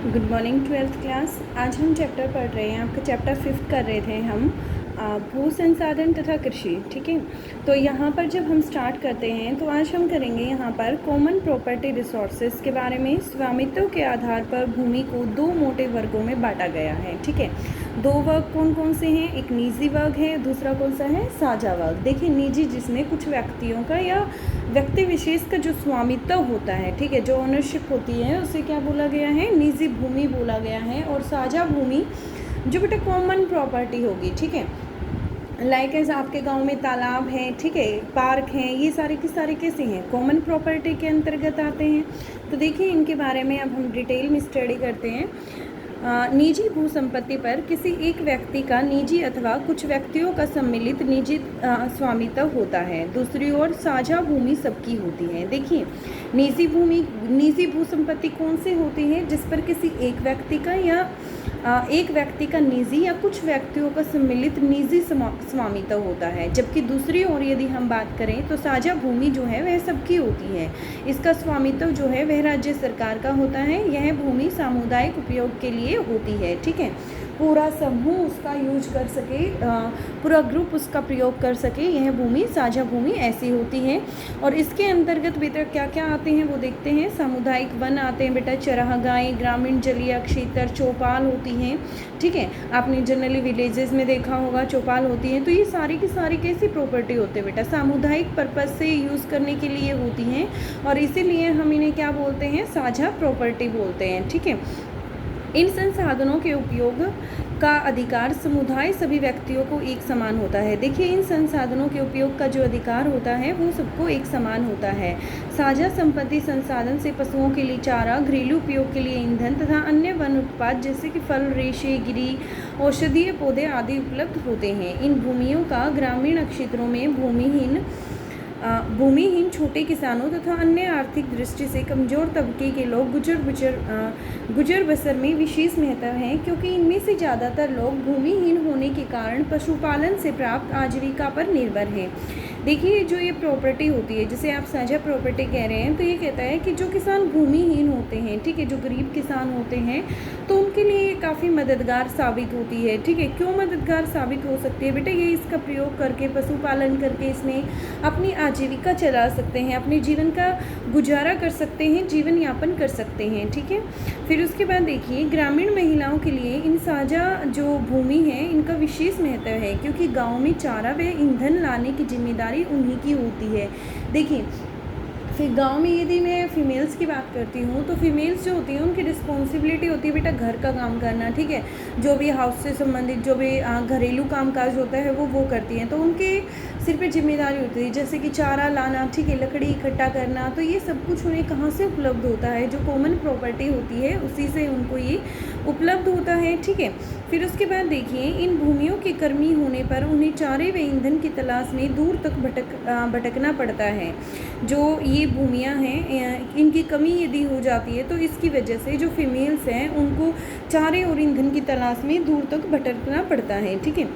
Good morning twelfth class. आज हम chapter पढ़ रहे हैं, आपका चैप्टर 5 कर रहे थे हम भू संसाधन तथा कृषि। ठीक है, तो यहाँ पर जब हम स्टार्ट करते हैं तो आज हम करेंगे यहाँ पर कॉमन प्रॉपर्टी रिसोर्सेज के बारे में। स्वामित्व के आधार पर भूमि को दो मोटे वर्गों में बांटा गया है। ठीक है, दो वर्ग कौन कौन से हैं? एक निजी वर्ग है, दूसरा कौन सा है? साझा वर्ग। देखिए, निजी जिसमें कुछ व्यक्तियों का या व्यक्ति विशेष का जो स्वामित्व होता है, ठीक है, जो ओनरशिप होती है, उसे क्या बोला गया है? निजी भूमि बोला गया है। और साझा भूमि जो बेटा कॉमन प्रॉपर्टी होगी। ठीक है, लाइक ऐसा आपके गांव में तालाब है, ठीक है, पार्क हैं, ये सारे के सारे कैसे हैं? कॉमन प्रॉपर्टी के अंतर्गत आते हैं। तो देखिए, इनके बारे में अब हम डिटेल में स्टडी करते हैं। निजी भू संपत्ति पर किसी एक व्यक्ति का निजी अथवा कुछ व्यक्तियों का सम्मिलित निजी स्वामित्व होता है। दूसरी ओर साझा भूमि सबकी होती है। देखिए, निजी भू संपत्ति कौन सी होती है? जिस पर किसी एक व्यक्ति का या एक व्यक्ति का निजी या कुछ व्यक्तियों का सम्मिलित निजी स्वामित्व होता है। जबकि दूसरी ओर यदि हम बात करें तो साझा भूमि जो है वह सबकी होती है। इसका स्वामित्व जो है वह राज्य सरकार का होता है। यह भूमि सामुदायिक उपयोग के लिए होती है। ठीक है, पूरा समूह उसका यूज कर सके, पूरा ग्रुप उसका प्रयोग कर सके, यह भूमि साझा भूमि ऐसी होती है। और इसके अंतर्गत बेटा क्या क्या आते हैं वो देखते हैं। सामुदायिक वन आते हैं बेटा, चरागाहें, ग्रामीण जलीय क्षेत्र, चौपाल होती हैं। ठीक है, आपने जनरली विलेजेस में देखा होगा चौपाल होती है। तो ये सारी की सारी कैसी प्रॉपर्टी होते हैं बेटा? सामुदायिक पर्पज से यूज़ करने के लिए होती हैं, और इसीलिए हम इन्हें क्या बोलते हैं? साझा प्रॉपर्टी बोलते हैं। ठीक है, इन संसाधनों के उपयोग का अधिकार समुदाय सभी व्यक्तियों को एक समान होता है। देखिए, इन संसाधनों के उपयोग का जो अधिकार होता है वो सबको एक समान होता है। साझा संपत्ति संसाधन से पशुओं के लिए चारा, घरेलू उपयोग के लिए ईंधन तथा अन्य वन उत्पाद जैसे कि फल, रेशे, गिरी, औषधीय पौधे आदि उपलब्ध होते हैं। इन भूमियों का ग्रामीण क्षेत्रों में भूमिहीन छोटे किसानों तथा अन्य आर्थिक दृष्टि से कमजोर तबके के लोग गुजर बसर में विशेष महत्व है, क्योंकि इनमें से ज़्यादातर लोग भूमिहीन होने के कारण पशुपालन से प्राप्त आजीविका पर निर्भर हैं। देखिए, जो ये प्रॉपर्टी होती है जिसे आप साझा प्रॉपर्टी कह रहे हैं, तो ये कहता है कि जो किसान भूमिहीन होते हैं, ठीक है, जो गरीब किसान होते हैं, तो उनके लिए काफ़ी मददगार साबित होती है। ठीक है, क्यों मददगार साबित हो सकती है बेटा? ये इसका प्रयोग करके, पशुपालन करके इसमें अपनी आजीविका चला सकते हैं, अपने जीवन का गुजारा कर सकते हैं, जीवन यापन कर सकते हैं। ठीक है, फिर उसके बाद देखिए, ग्रामीण महिलाओं के लिए इन साझा जो भूमि है इनका विशेष महत्व है, क्योंकि गाँव में चारा व ईंधन लाने की जिम्मेदारी उन्हीं की होती है। देखिए, फिर गांव में यदि मैं फीमेल्स की बात करती हूँ तो फीमेल्स जो होती हैं उनकी रिस्पॉन्सिबिलिटी होती है बेटा घर का काम करना। ठीक है, जो भी हाउस से संबंधित जो भी घरेलू कामकाज होता है वो करती हैं, तो उनके सिर पे जिम्मेदारी होती है, जैसे कि चारा लाना, ठीक है, लकड़ी इकट्ठा करना। तो ये सब कुछ उन्हें कहाँ से उपलब्ध होता है? जो कॉमन प्रॉपर्टी होती है उसी से उनको ये उपलब्ध होता है। ठीक है, फिर उसके बाद देखिए, इन भूमियों की कर्मी होने पर उन्हें चारे व ईंधन की तलाश में दूर तक भटकना पड़ता है। जो ये भूमियाँ हैं इनकी कमी यदि हो जाती है तो इसकी वजह से जो फीमेल्स हैं उनको चारे और ईंधन की तलाश में दूर तक भटकना पड़ता है। ठीक है,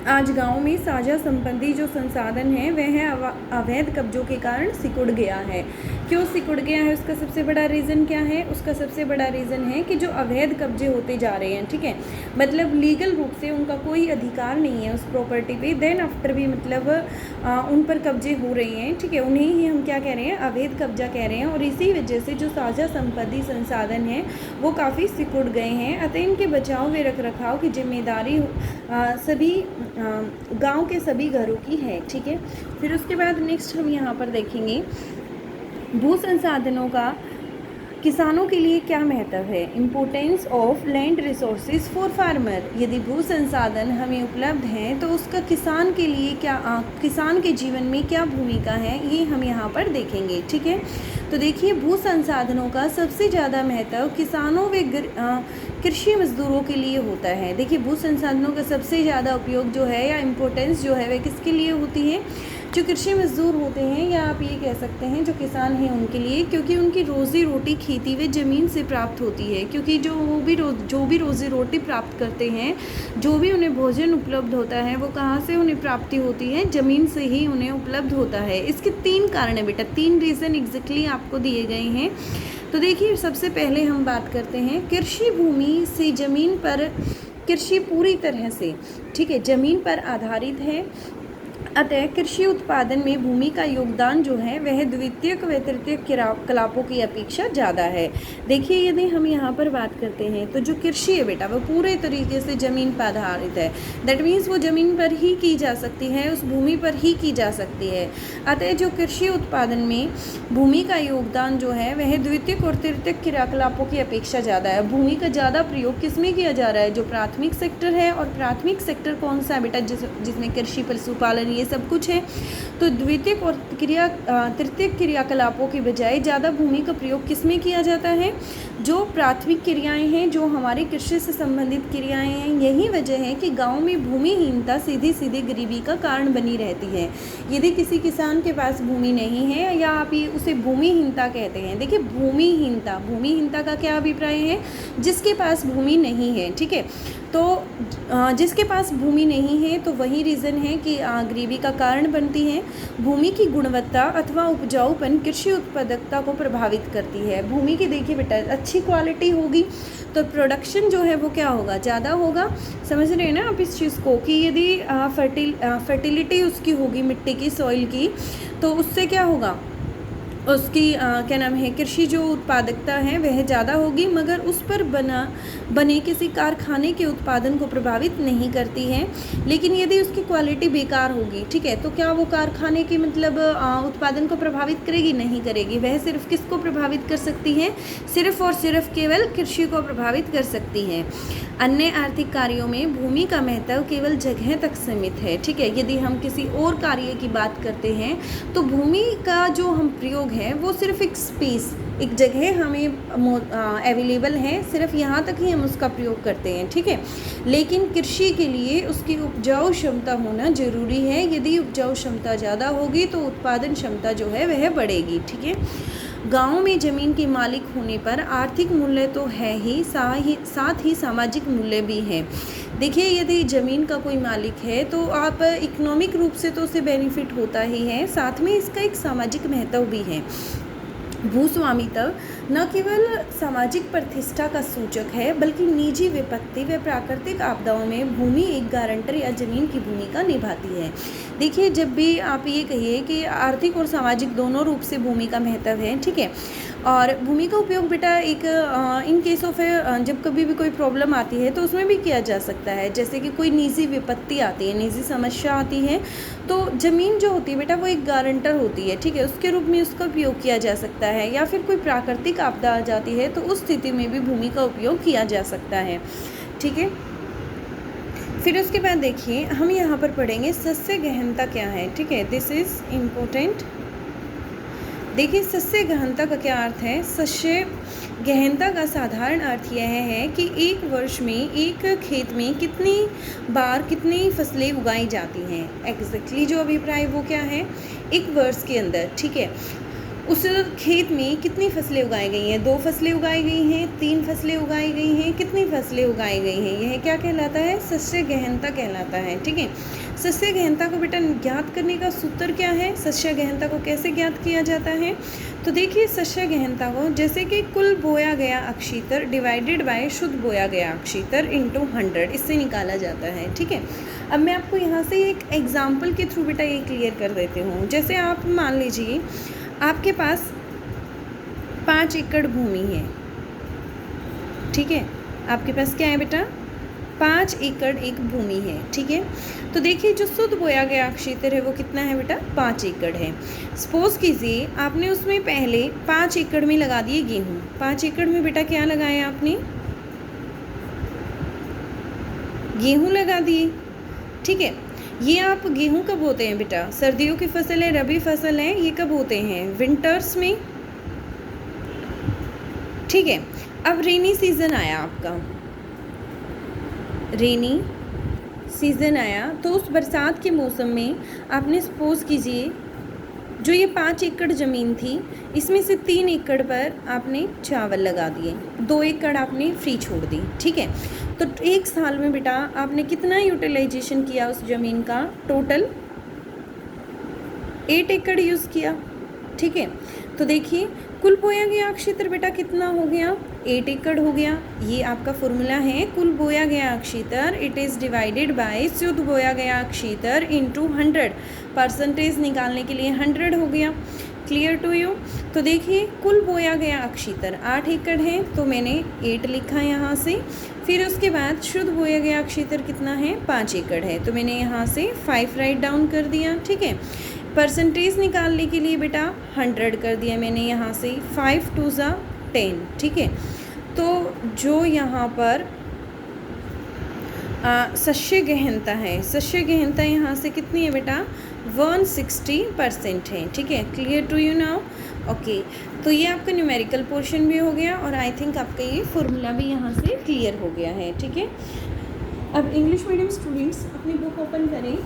आज गांव में साझा संपत्ति जो संसाधन है वह अवैध कब्जों के कारण सिकुड़ गया है। क्यों सिकुड़ गया है? उसका सबसे बड़ा रीज़न क्या है? उसका सबसे बड़ा रीज़न है कि जो अवैध कब्जे होते जा रहे हैं। ठीक है, मतलब लीगल रूप से उनका कोई अधिकार नहीं है उस प्रॉपर्टी पे, देन आफ्टर भी मतलब उन पर कब्जे हो रहे हैं। ठीक है, उन्हें ही हम क्या कह रहे हैं? अवैध कब्जा कह रहे हैं। और इसी वजह से जो साझा संपत्ति संसाधन है वो काफ़ी सिकुड़ गए हैं। अतः इनके बचाव व रख रखाव की जिम्मेदारी सभी गांव के सभी घरों की है। ठीक है, फिर उसके बाद नेक्स्ट हम यहाँ पर देखेंगे भू संसाधनों का किसानों के लिए क्या महत्व है। Importance of land resources for farmer. यदि भू संसाधन हमें उपलब्ध हैं तो उसका किसान के लिए किसान के जीवन में क्या भूमिका है, ये हम यहाँ पर देखेंगे। ठीक है, तो देखिए, भू संसाधनों का सबसे ज़्यादा महत्व किसानों व कृषि मजदूरों के लिए होता है। देखिए, भू संसाधनों का सबसे ज़्यादा उपयोग जो है या इम्पोर्टेंस जो है वह किसके लिए होती है? जो कृषि मजदूर होते हैं, या आप ये कह सकते हैं जो किसान हैं उनके लिए, क्योंकि उनकी रोज़ी रोटी खेती व ज़मीन से प्राप्त होती है। क्योंकि जो भी रोज़ी रोटी प्राप्त करते हैं, जो भी उन्हें भोजन उपलब्ध होता है वो कहाँ से उन्हें प्राप्ति होती है? ज़मीन से ही उन्हें उपलब्ध होता है। इसके 3 कारण है बेटा, 3 रीज़न एग्जैक्टली आपको दिए गए हैं। तो देखिए सबसे पहले हम बात करते हैं कृषि भूमि से ज़मीन पर। कृषि पूरी तरह से, ठीक है, ज़मीन पर आधारित है, अतः कृषि उत्पादन में भूमि का योगदान जो है वह द्वितीयक व तृतीयक क्रियाकलापों की अपेक्षा ज़्यादा है। देखिए यदि हम यहाँ पर बात करते हैं तो जो कृषि है बेटा वो पूरे तरीके से ज़मीन पर आधारित है। दैट मीन्स वो ज़मीन पर ही की जा सकती है, उस भूमि पर ही की जा सकती है। अतः जो कृषि उत्पादन में भूमि का योगदान जो है वह द्वितीयक और तृतीयक क्रियाकलापों की अपेक्षा ज़्यादा है। भूमि का ज़्यादा प्रयोग किस में किया जा रहा है? जो प्राथमिक सेक्टर है। और प्राथमिक सेक्टर कौन सा है बेटा? जिसमें कृषि, पशुपालन, ये सब कुछ है। तो द्वितीयक और तृतीयक क्रियाकलापों की बजाय ज़्यादा भूमि का प्रयोग किस में किया जाता है? जो प्राथमिक क्रियाएं हैं, जो हमारी कृषि से संबंधित क्रियाएं हैं। यही वजह है कि गांव में भूमिहीनता सीधी सीधी गरीबी का कारण बनी रहती है। यदि किसी किसान के पास भूमि नहीं है या आप ये उसे भूमिहीनता कहते हैं। देखिए भूमिहीनता का क्या अभिप्राय है? जिसके पास भूमि नहीं है, ठीक है। तो जिसके पास भूमि नहीं है तो वही रीज़न है कि गरीबी का कारण बनती है। भूमि की गुणवत्ता अथवा उपजाऊपन कृषि उत्पादकता को प्रभावित करती है। भूमि की देखिए बेटा अच्छी क्वालिटी होगी तो प्रोडक्शन जो है वो क्या होगा? ज़्यादा होगा। समझ रहे हैं ना आप इस चीज़ को? कि यदि फर्टिलिटी उसकी होगी मिट्टी की, सॉइल की, तो उससे क्या होगा? उसकी क्या नाम है, कृषि जो उत्पादकता है वह ज़्यादा होगी, मगर उस पर बने किसी कारखाने के उत्पादन को प्रभावित नहीं करती है। लेकिन यदि उसकी क्वालिटी बेकार होगी, ठीक है, तो क्या वो कारखाने की मतलब उत्पादन को प्रभावित करेगी? नहीं करेगी। वह सिर्फ किसको प्रभावित कर सकती है? सिर्फ और सिर्फ केवल कृषि को प्रभावित कर सकती है। अन्य आर्थिक कार्यों में भूमि का महत्व केवल जगह तक सीमित है, ठीक है। यदि हम किसी और कार्य की बात करते हैं तो भूमि का जो हम प्रयोग है वो सिर्फ एक स्पेस, एक जगह हमें अवेलेबल है, सिर्फ यहाँ तक ही हम उसका प्रयोग करते हैं, ठीक है। लेकिन कृषि के लिए उसकी उपजाऊ क्षमता होना जरूरी है। यदि उपजाऊ क्षमता ज़्यादा होगी तो उत्पादन क्षमता जो है वह बढ़ेगी, ठीक है। गाँव में ज़मीन के मालिक होने पर आर्थिक मूल्य तो है ही, साथ ही सामाजिक मूल्य भी है। देखिए यदि ज़मीन का कोई मालिक है तो आप इकोनॉमिक रूप से तो उसे बेनिफिट होता ही है, साथ में इसका एक सामाजिक महत्व भी है। भूस्वामित्व न केवल सामाजिक प्रतिष्ठा का सूचक है बल्कि निजी विपत्ति व प्राकृतिक आपदाओं में भूमि एक गारंटर या जमीन की भूमिका निभाती है। देखिए जब भी आप ये कहिए कि आर्थिक और सामाजिक दोनों रूप से भूमि का महत्व है, ठीक है। और भूमि का उपयोग बेटा एक इन केस ऑफ जब कभी भी कोई प्रॉब्लम आती है तो उसमें भी किया जा सकता है। जैसे कि कोई निजी विपत्ति आती है, निजी समस्या आती है, तो ज़मीन जो होती है बेटा वो एक गारंटर होती है, ठीक है, उसके रूप में उसका उपयोग किया जा सकता है। या फिर कोई प्राकृतिक आपदा आ जाती है तो उस स्थिति में भी भूमि का उपयोग किया जा सकता है, ठीक है। फिर उसके बाद देखिए हम यहाँ पर पढ़ेंगे सस्य गहनता क्या है, ठीक है। This is important. देखिए सस्य गहनता का क्या अर्थ है? सस्य गहनता का साधारण अर्थ यह है कि एक वर्ष में एक खेत में कितनी बार कितनी फसलें उगाई जाती हैं। एग्जैक्टली जो अभिप्राय वो क्या है? एक वर्ष के अंदर, ठीक है, उस खेत में कितनी फसलें उगाई गई हैं? 2 फसलें उगाई गई हैं, 3 फसलें उगाई गई हैं, कितनी फसलें उगाई गई हैं? यह क्या कहलाता है? सस्य गहनता कहलाता है, ठीक है। सस्य गहनता को बेटा ज्ञात करने का सूत्र क्या है? सस्य गहनता को कैसे ज्ञात किया जाता है? तो देखिए सस्य गहनता को जैसे कि कुल बोया गया अक्षीतर डिवाइडेड बाय शुद्ध बोया गया अक्षीतर इंटू 100, इससे निकाला जाता है, ठीक है। अब मैं आपको यहाँ से एक एग्जाम्पल के थ्रू बेटा ये क्लियर कर देती हूँ। जैसे आप मान लीजिए आपके पास 5 एकड़ भूमि है, ठीक है। आपके पास क्या है बेटा? 5 एकड़ एक भूमि है, ठीक है। तो देखिए जो शुद्ध बोया गया क्षेत्र है वो कितना है बेटा? 5 एकड़ है। सपोज कीजिए आपने उसमें पहले 5 एकड़ में लगा दिए गेहूँ। 5 एकड़ में बेटा क्या लगाया आपने? गेहूँ लगा दिए, ठीक है। ये आप गेहूँ कब होते हैं बेटा? सर्दियों की फसल है, रबी फसल है, ये कब होते हैं? विंटर्स में, ठीक है। अब रेनी सीज़न आया आपका, रेनी सीज़न आया तो उस बरसात के मौसम में आपने सपोज़ कीजिए जो ये 5 एकड़ ज़मीन थी इसमें से 3 एकड़ पर आपने चावल लगा दिए, 2 एकड़ आपने फ्री छोड़ दी, ठीक है। तो एक साल में बेटा आपने कितना यूटिलाइजेशन किया उस ज़मीन का? टोटल 8 एकड़ यूज़ किया, ठीक है। तो देखिए कुल बोया गया क्षेत्र बेटा कितना हो गया, 8 एकड़ हो गया। ये आपका फॉर्मूला है कुल बोया गया क्षेत्र, इट इज़ डिवाइडेड बाय शुद्ध बोया गया क्षेत्र इंटू 100। परसेंटेज निकालने के लिए 100 हो गया। Clear to you. तो देखिए कुल बोया गया क्षेत्र 8 एकड़ है, तो मैंने 8 लिखा यहाँ से। फिर उसके बाद शुद्ध बोया गया क्षेत्र कितना है, 5 एकड़ है, तो मैंने यहाँ से 5 राइट डाउन कर दिया। ठीक है, परसेंटेज निकालने के लिए बेटा 100 कर दिया मैंने यहाँ से, 5 2 ज़ा 10। ठीक है, तो जो यहाँ पर शस्य गहनता है, शस्य गहनता यहाँ से कितनी है बेटा, 160% है। ठीक है, clear to you now. Okay, तो ये आपका न्यूमेरिकल पोर्शन भी हो गया और आई थिंक आपका ये फॉर्मूला भी यहाँ से क्लियर हो गया है। ठीक है, अब इंग्लिश मीडियम स्टूडेंट्स अपनी बुक ओपन करें।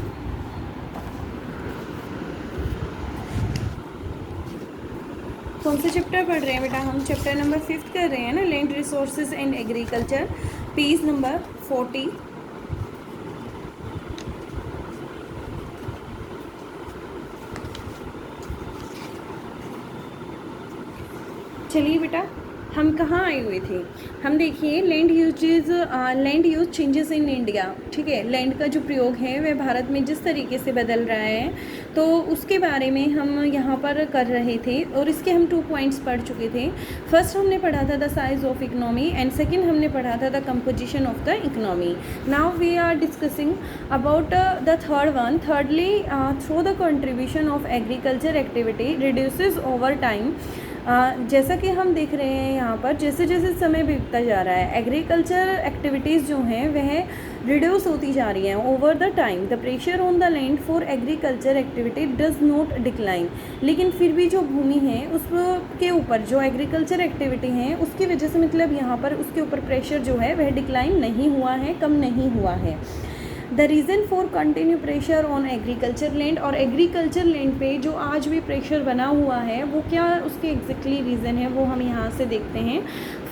कौन से चैप्टर पढ़ रहे हैं बेटा, हम चैप्टर नंबर 5 कर रहे हैं ना, land resources and agriculture, page number 40। चलिए बेटा, हम कहाँ आए हुए थे, हम देखिए land use changes in India. ठीक है, लैंड का जो प्रयोग है वह भारत में जिस तरीके से बदल रहा है, तो उसके बारे में हम यहाँ पर कर रहे थे और इसके हम 2 पॉइंट्स पढ़ चुके थे। फर्स्ट हमने पढ़ा था the size of economy and second हमने पढ़ा था the composition of the economy. Now we are discussing about the third one. Thirdly, through the contribution of agriculture activity reduces over time. जैसा कि हम देख रहे हैं यहाँ पर, जैसे जैसे समय बीतता जा रहा है एग्रीकल्चर एक्टिविटीज़ जो हैं वह रिड्यूस होती जा रही हैं over the time. The pressure on the land for agriculture activity does not decline. लेकिन फिर भी जो भूमि है उसके ऊपर जो एग्रीकल्चर एक्टिविटी है उसकी वजह से मतलब यहाँ पर उसके ऊपर प्रेशर जो है वह डिक्लाइन नहीं हुआ है, कम नहीं हुआ है। The reason for continue pressure on agriculture land, और एग्रीकल्चर लैंड पे जो आज भी प्रेशर बना हुआ है वो क्या उसके एग्जैक्टली रीज़न है वो हम यहाँ से देखते हैं।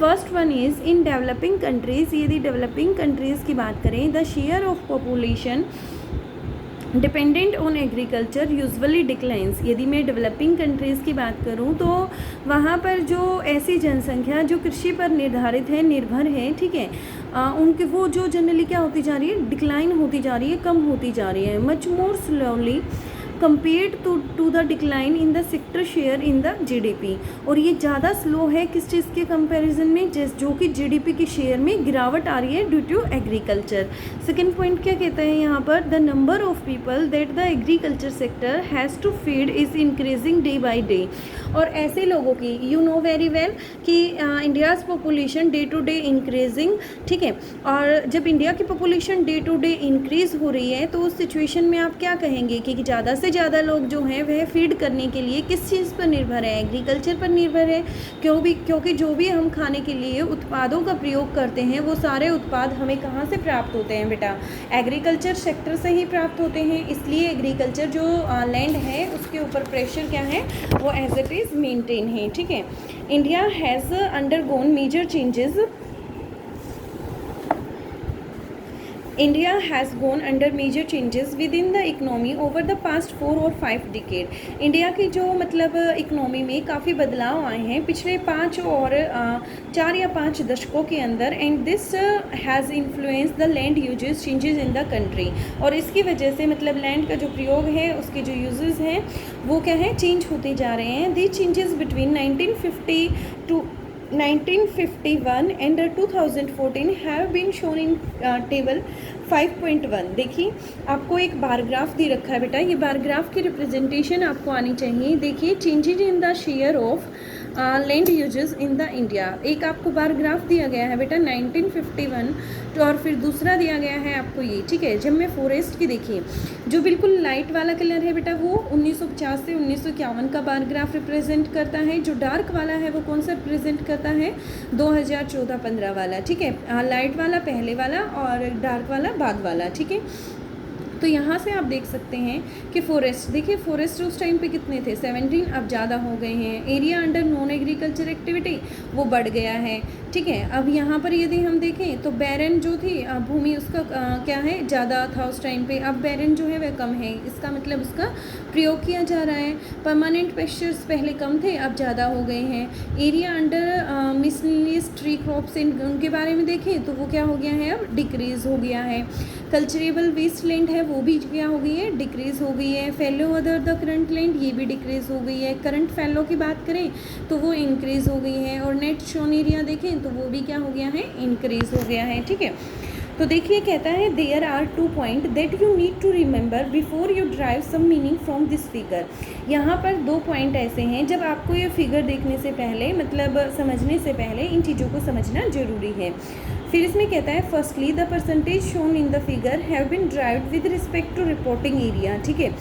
First one is in developing countries. यदि डेवलपिंग कंट्रीज़ की बात करें, the share of population dependent on agriculture usually declines. यदि मैं डेवलपिंग कंट्रीज़ की बात करूं तो वहाँ पर जो ऐसी जनसंख्या जो कृषि पर निर्धारित है, निर्भर है, ठीक है, उनके वो जो जनरली क्या होती जा रही है, डिक्लाइन होती जा रही है, कम होती जा रही है, much more slowly compared to the decline in the sector share in the GDP. और ये ज़्यादा स्लो है किस चीज़ के कंपैरिजन में, जो कि जीडीपी के शेयर में गिरावट आ रही है due to agriculture. Second point क्या कहता है यहाँ पर, the number of people that the agriculture sector has to feed is increasing day by day. और ऐसे लोगों की यू नो वेरी वेल कि India's population day to day increasing, ठीक है, और जब इंडिया की population day to day increase हो रही है तो उस सिचुएशन में आप क्या कहेंगे कि ज़्यादा से ज़्यादा लोग जो हैं वह फीड करने के लिए किस चीज़ पर निर्भर है, एग्रीकल्चर पर निर्भर है। क्योंकि जो भी हम खाने के लिए उत्पादों का प्रयोग करते हैं वो सारे उत्पाद हमें कहाँ से प्राप्त होते हैं बेटा, एग्रीकल्चर सेक्टर से ही प्राप्त होते हैं। इसलिए एग्रीकल्चर जो लैंड है उसके ऊपर प्रेशर क्या है, वो एज इट इज़ मेंटेन है। ठीक है, India has undergone major changes, India has gone under major changes within the economy over the past 4 or 5 decade। India की जो मतलब इकोनॉमी में काफ़ी बदलाव आए हैं पिछले 4 या 5 दशकों के अंदर, and this has influence the land uses changes in the country. और इसकी वजह से मतलब लैंड का जो प्रयोग है उसके जो यूजेस हैं वो क्या है, चेंज होते जा रहे हैं। These changes between 1951 and 2014 have been shown in table 5.1। देखिए आपको एक बार ग्राफ दे रखा है बेटा, ये बार ग्राफ की रिप्रेजेंटेशन आपको आनी चाहिए। देखिए changes in the share of land uses in the India, एक आपको बार ग्राफ दिया गया है बेटा 1951 तो, और फिर दूसरा दिया गया है आपको ये, ठीक है। जब मैं फॉरेस्ट की देखिए, जो बिल्कुल लाइट वाला कलर है बेटा वो 1950 से 1951 का बार ग्राफ रिप्रेजेंट करता है, जो डार्क वाला है वो कौन सा रिप्रेजेंट करता है, 2014-15 वाला, ठीक है। लाइट वाला पहले वाला और डार्क वाला बाद वाला, ठीक है। तो यहाँ से आप देख सकते हैं कि फॉरेस्ट, देखिए फॉरेस्ट उस टाइम पे कितने थे, 17, अब ज़्यादा हो गए हैं। Area under non agriculture activity वो बढ़ गया है, ठीक है। अब यहाँ पर यदि हम देखें तो बैरन जो थी भूमि उसका क्या है, ज़्यादा था उस टाइम पे, अब बैरन जो है वह कम है, इसका मतलब उसका प्रयोग किया जा रहा है। परमानेंट पेस्चर्स पहले कम थे, अब ज़्यादा हो गए हैं। Area under miscellaneous tree crops उनके बारे में देखें तो वो क्या हो गया है, अब डिक्रीज़ हो गया है। कल्चरेबल वेस्ट लैंड है वो भी क्या हो गई है, डिक्रीज़ हो गई है। Fellow other the current land, ये भी डिक्रीज़ हो गई है। करंट फेलो की बात करें तो वो इंक्रीज़ हो गई है। और नेट शोन एरिया देखें तो वो भी क्या हो गया है, इंक्रीज़ हो गया है। ठीक है, तो देखिए कहता है there are 2 point that you need to remember before you drive some meaning from this figure. यहाँ पर 2 पॉइंट ऐसे हैं जब आपको ये फिगर देखने से पहले, मतलब समझने से पहले इन चीज़ों को समझना जरूरी है। फिर इसमें कहता है firstly the percentage shown in the figure have been drived with respect to reporting area. ठीक है,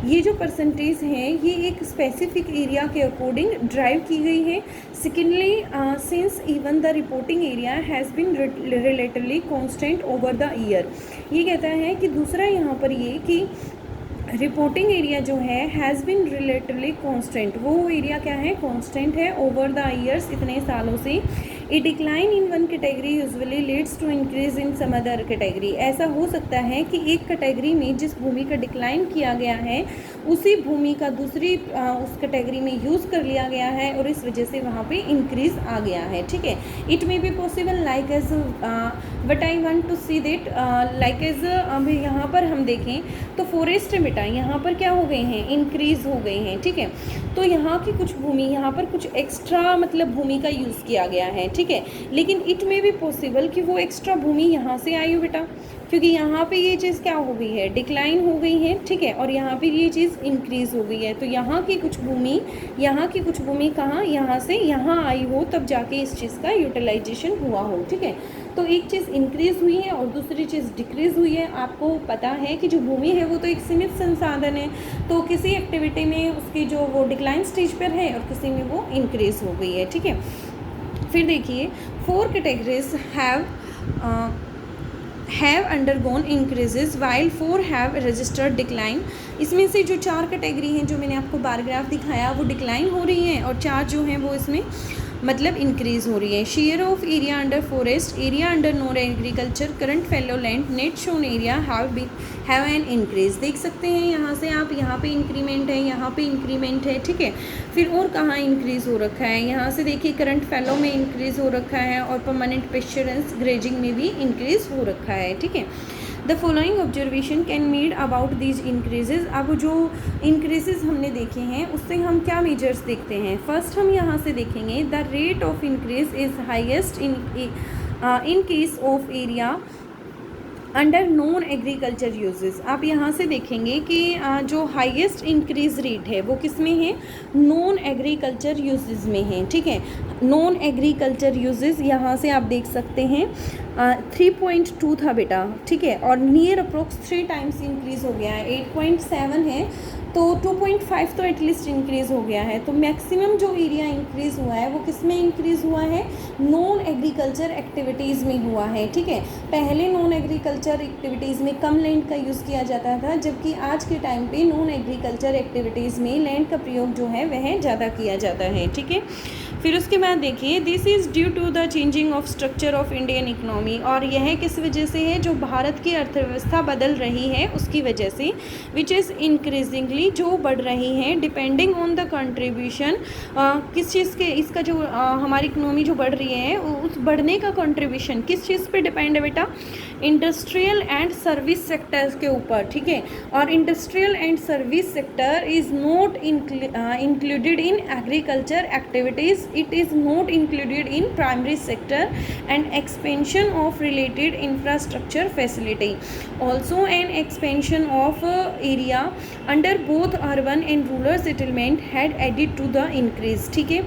ये जो परसेंटेज है ये एक स्पेसिफिक एरिया के अकॉर्डिंग ड्राइव की गई है। Secondly since even the reporting area has been relatively constant over the year. ये कहता है कि दूसरा यहाँ पर ये कि रिपोर्टिंग एरिया जो है हैज़ बिन रिलेटिवली कांस्टेंट, वो एरिया क्या है, कांस्टेंट है ओवर द ईयर्स, इतने सालों से। A decline in one category usually leads to increase in some other category. ऐसा हो सकता है कि एक कैटेगरी में जिस भूमि का डिक्लाइन किया गया है उसी भूमि का दूसरी उस कैटेगरी में यूज़ कर लिया गया है और इस वजह से वहाँ पे इंक्रीज आ गया है। ठीक है, it may be possible like age but I want to see that like age. अभी यहाँ पर हम देखें तो फॉरेस्ट में बेटा यहाँ पर क्या हो गए हैं, इंक्रीज हो गए हैं। ठीक है, तो यहाँ की कुछ भूमि, यहाँ पर कुछ एक्स्ट्रा मतलब भूमि का यूज़ किया गया है। ठीक है, लेकिन इट में भी पॉसिबल कि वो एक्स्ट्रा भूमि यहाँ से आई हो बेटा, क्योंकि यहाँ पे ये चीज़ क्या हो गई है, डिक्लाइन हो गई है। ठीक है, और यहाँ पे ये चीज़ इंक्रीज़ हो गई है, तो यहाँ की कुछ भूमि, कहाँ, यहाँ से यहाँ आई हो, तब जाके इस चीज़ का यूटिलाइजेशन हुआ हो। ठीक है, तो एक चीज़ इंक्रीज़ हुई है और दूसरी चीज़ डिक्रीज़ हुई है। आपको पता है कि जो भूमि है वो तो एक सीमित संसाधन है, तो किसी एक्टिविटी में उसकी जो वो डिक्लाइन स्टेज पर है और किसी में वो इंक्रीज़ हो गई है। ठीक है, फिर देखिए 4 categories have undergone increases while 4 have registered decline. इसमें से जो 4 कैटेगरी हैं जो मैंने आपको बार ग्राफ दिखाया वो डिक्लाइन हो रही हैं और 4 जो हैं वो इसमें मतलब इंक्रीज हो रही है। Share of area under forest, area under non agriculture, current fellow land, net shown area have an increase. देख सकते हैं यहाँ से आप, यहाँ पे इंक्रीमेंट है, यहाँ पे इंक्रीमेंट है। ठीक है, फिर और कहाँ इंक्रीज हो रखा है, यहाँ से देखिए करंट फेलो में इंक्रीज हो रखा है और परमानेंट पेस्चरेंस ग्रेजिंग में भी इंक्रीज हो रखा है। ठीक है, the following observation can made about these increases. अब जो इंक्रीजेज हमने देखे हैं उससे हम क्या मेजर्स देखते हैं। फर्स्ट हम यहाँ से देखेंगे the rate of increase is highest in case of area under non agriculture uses. आप यहाँ से देखेंगे कि जो हाईएस्ट इंक्रीज रेट है वो किस में है, नॉन एग्रीकल्चर यूजेस में है। ठीक है, नॉन एग्रीकल्चर यूजेस यहाँ से आप देख सकते हैं 3.2 था बेटा। ठीक है, और नियर अप्रोक्स 3 टाइम्स इंक्रीज़ हो गया है, 8.7 है तो 2.5 तो एटलीस्ट इंक्रीज़ हो गया है। तो मैक्सिमम जो एरिया इंक्रीज़ हुआ है वो किस में इंक्रीज़ हुआ है, नॉन एग्रीकल्चर एक्टिविटीज़ में हुआ है। ठीक है, पहले नॉन एग्रीकल्चर एक्टिविटीज़ में कम लैंड का यूज़ किया जाता था, जबकि आज के टाइम पे नॉन एग्रीकल्चर एक्टिविटीज़ में लैंड का प्रयोग जो है वह ज़्यादा किया जाता है। ठीक है, फिर उसके बाद देखिए this is due to the changing of structure of Indian economy. और यह किस वजह से है, जो भारत की अर्थव्यवस्था बदल रही है उसकी वजह से, विच इज़ इंक्रीजिंगली, जो बढ़ रही है डिपेंडिंग ऑन द कंट्रीब्यूशन। किस चीज़ के, इसका जो हमारी इकोनॉमी जो बढ़ रही है उस बढ़ने का कंट्रीब्यूशन किस चीज़ पे डिपेंड है बेटा, इंडस्ट्रियल एंड सर्विस सेक्टर्स के ऊपर। ठीक है, और industrial and service sector is not included in agriculture activities, it is not included in primary sector and expansion of related infrastructure facility. Also an expansion of area under both urban and rural settlement had added to the increase. ठीक है,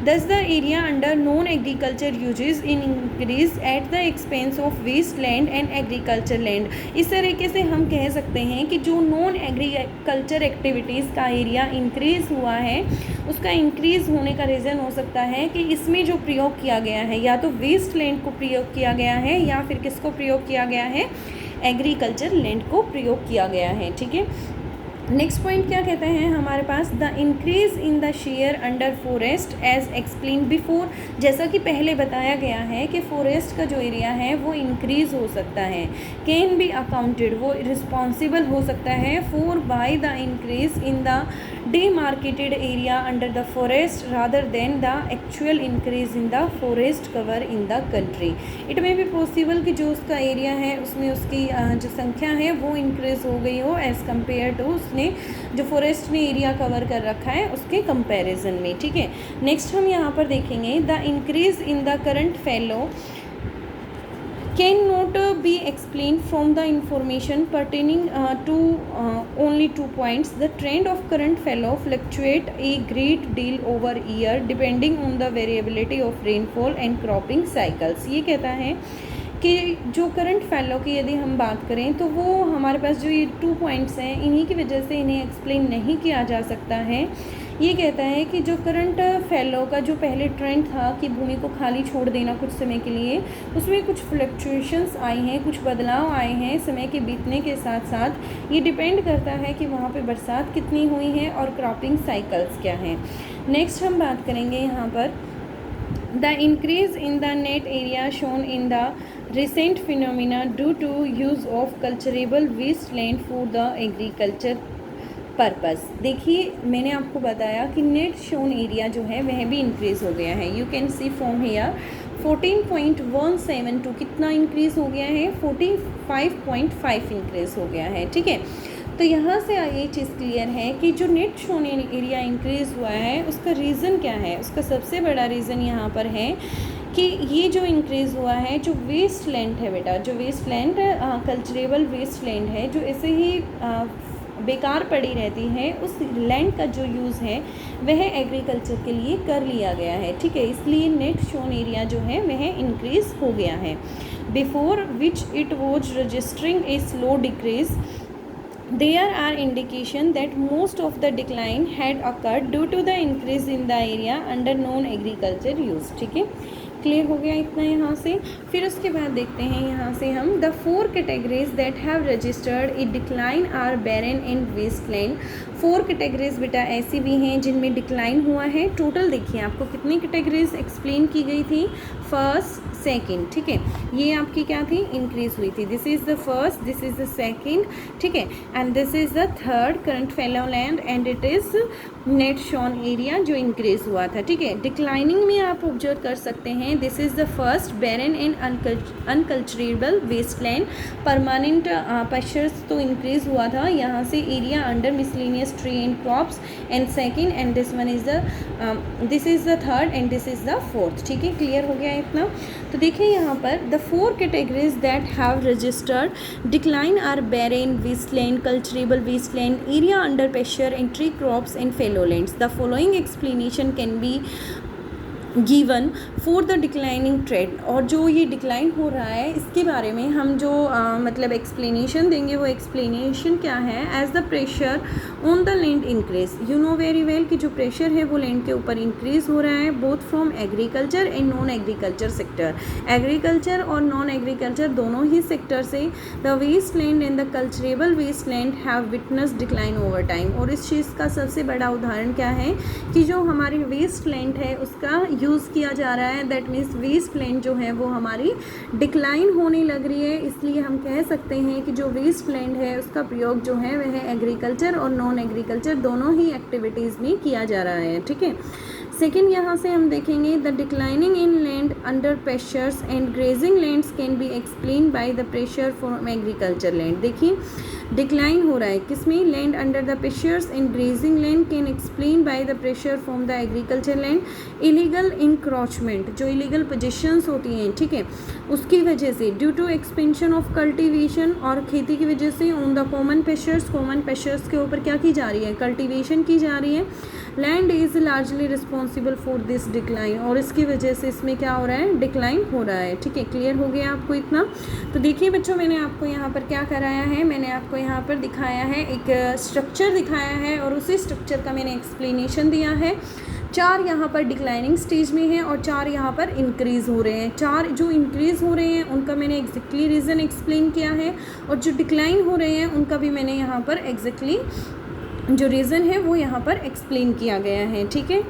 thus the area under non agriculture uses in increase at the expense of waste land and agriculture land. इस तरीके से हम कह सकते हैं कि जो नॉन एग्रीकल्चर एक्टिविटीज़ का एरिया इंक्रीज़ हुआ है उसका इंक्रीज़ होने का रीज़न हो सकता है कि इसमें जो प्रयोग किया गया है या तो वेस्ट लैंड को प्रयोग किया गया है या फिर किसको प्रयोग किया गया है, एग्रीकल्चर लैंड को प्रयोग किया गया है। ठीक है, नेक्स्ट पॉइंट क्या कहते हैं हमारे पास, the increase in the share under forest as explain before. जैसा कि पहले बताया गया है कि फॉरेस्ट का जो एरिया है वो इंक्रीज हो सकता है, कैन बी अकाउंटेड, वो रिस्पॉन्सिबल हो सकता है for by the increase in the demarcated area under the forest rather than the actual increase in the forest cover in the country. It may be possible कि जो उसका area है उसमें उसकी जो संख्या है वो इंक्रीज़ हो गई हो एज़ कम्पेयर टू उसने जो फॉरेस्ट ने एरिया कवर कर रखा है उसके कंपैरिजन में, ठीक है। नेक्स्ट हम यहाँ पर देखेंगे, the increase in the current fallow cannot be explained from the information pertaining to only 2 points. The trend of current fallow fluctuate a great deal over year depending on the variability of rainfall and cropping cycles. ये कहता है कि जो current fallow की यदि हम बात करें तो वो हमारे पास जो ये 2 पॉइंट्स हैं इन्हीं की वजह से इन्हें एक्सप्लेन नहीं किया जा सकता है। ये कहता है कि जो करंट फैलो का जो पहले ट्रेंड था कि भूमि को खाली छोड़ देना कुछ समय के लिए, उसमें कुछ फ्लक्चुएशंस आई हैं, कुछ बदलाव आए हैं समय के बीतने के साथ साथ। ये डिपेंड करता है कि वहाँ पे बरसात कितनी हुई है और क्रॉपिंग साइकिल्स क्या हैं। नेक्स्ट हम बात करेंगे यहाँ पर, the increase in the net area shown in the recent phenomena due to use of cultivable wasteland for the agriculture purpose. देखिए मैंने आपको बताया कि नेट शोन एरिया जो है वह भी इंक्रीज़ हो गया है। You can see from here 14.172 कितना इंक्रीज़ हो गया है, 45.5 इंक्रीज़ हो गया है, ठीक है। तो यहाँ से ये चीज़ क्लियर है कि जो नेट शोन एरिया इंक्रीज़ हुआ है उसका रीज़न क्या है। उसका सबसे बड़ा रीज़न यहाँ पर है कि ये जो इंक्रीज़ हुआ है जो वेस्ट लैंड है बेटा, जो waste land culturable waste land है जो ऐसे ही बेकार पड़ी रहती है, उस लैंड का जो यूज़ है वह एग्रीकल्चर के लिए कर लिया गया है, ठीक है। इसलिए नेट शोन एरिया जो है वह इंक्रीज़ हो गया है। Before which it was registering a slow decrease, there are indication that most of the decline had occurred due to the increase in the area under non agriculture use, ठीक है। Clear हो गया इतना यहाँ से। फिर उसके बाद देखते हैं यहाँ से हम, the 4 categories that have registered a decline are barren and wasteland. 4 categories बेटा ऐसी भी हैं जिनमें डिक्लाइन हुआ है। टोटल देखिए आपको कितनी कैटेगरीज एक्सप्लेन की गई थी, फर्स्ट सेकेंड, ठीक है। ये आपकी क्या थी, इंक्रीज हुई थी। This is the first, this is the second, ठीक है, and this is the third current fallow land and it is net shown area जो इंक्रीज हुआ था, ठीक है। डिक्लाइनिंग में आप ऑब्जर्व कर सकते हैं, this is the first barren and unculturable wasteland. Permanent pastures तो इंक्रीज हुआ था यहाँ से, area under miscellaneous tree and crops and second, and this one is the this is the third and this is the fourth, ठीक है। Clear हो गया इतना। तो देखिए यहाँ पर the 4 categories that have registered decline are barren, wasteland, culturable wasteland, area under pasture and tree crops and fallow lands. The following explanation can be given for the declining trend. और जो ये डिक्लाइन हो रहा है इसके बारे में हम जो मतलब एक्सप्लेनेशन देंगे वो एक्सप्लेनेशन क्या है, as the pressure on the land increase. You know very well कि जो प्रेशर है वो लैंड के ऊपर इंक्रीज हो रहा है, both from agriculture and non agriculture sector. Agriculture और नॉन एग्रीकल्चर दोनों ही सेक्टर से the waste land and the culturable waste land have witness decline over time. और इस चीज़ का सबसे बड़ा उदाहरण क्या है कि जो हमारी वेस्ट लैंड है उसका यूज़ किया जा रहा है, दैट मीन्स वेस्ट लैंड जो है वो हमारी डिक्लाइन होने लग रही है। इसलिए हम कह सकते हैं कि जो वेस्ट लैंड है उसका प्रयोग जो है वह एग्रीकल्चर और नॉन एग्रीकल्चर दोनों ही एक्टिविटीज़ में किया जा रहा है, ठीक है। सेकेंड यहाँ से हम देखेंगे, the declining in land under pastures and grazing lands can be explain by the pressure from agriculture land. देखिए डिक्लाइन हो रहा है किसमें, land under the pastures and grazing land can explain by the pressure from the agriculture land. Illegal encroachment, जो illegal positions होती हैं, ठीक है, उसकी वजह से due to expansion of cultivation, और खेती की वजह से ऑन द कॉमन पेस्चर्स के ऊपर क्या की जा रही है, कल्टीवेशन की जा रही है। Land is largely responsible for this decline, और इसकी वजह से इसमें क्या हो रहा है, डिक्लाइन हो रहा है, ठीक है। क्लियर हो गया आपको इतना। तो देखिए बच्चों मैंने आपको यहाँ पर क्या कराया है, मैंने आपको यहाँ पर दिखाया है एक स्ट्रक्चर दिखाया है और उसी स्ट्रक्चर का मैंने एक्सप्लेनेशन दिया है। 4 यहाँ पर डिक्लाइनिंग स्टेज में हैं और 4 यहाँ पर इंक्रीज़ हो रहे हैं। 4 जो इंक्रीज़ हो रहे हैं उनका मैंने एग्जैक्टली रीज़न एक्सप्लेन किया है, और जो डिक्लाइन हो रहे हैं उनका भी मैंने यहाँ पर एग्जैक्टली जो रीज़न है वो यहाँ पर एक्सप्लेन किया गया है। ठीक है।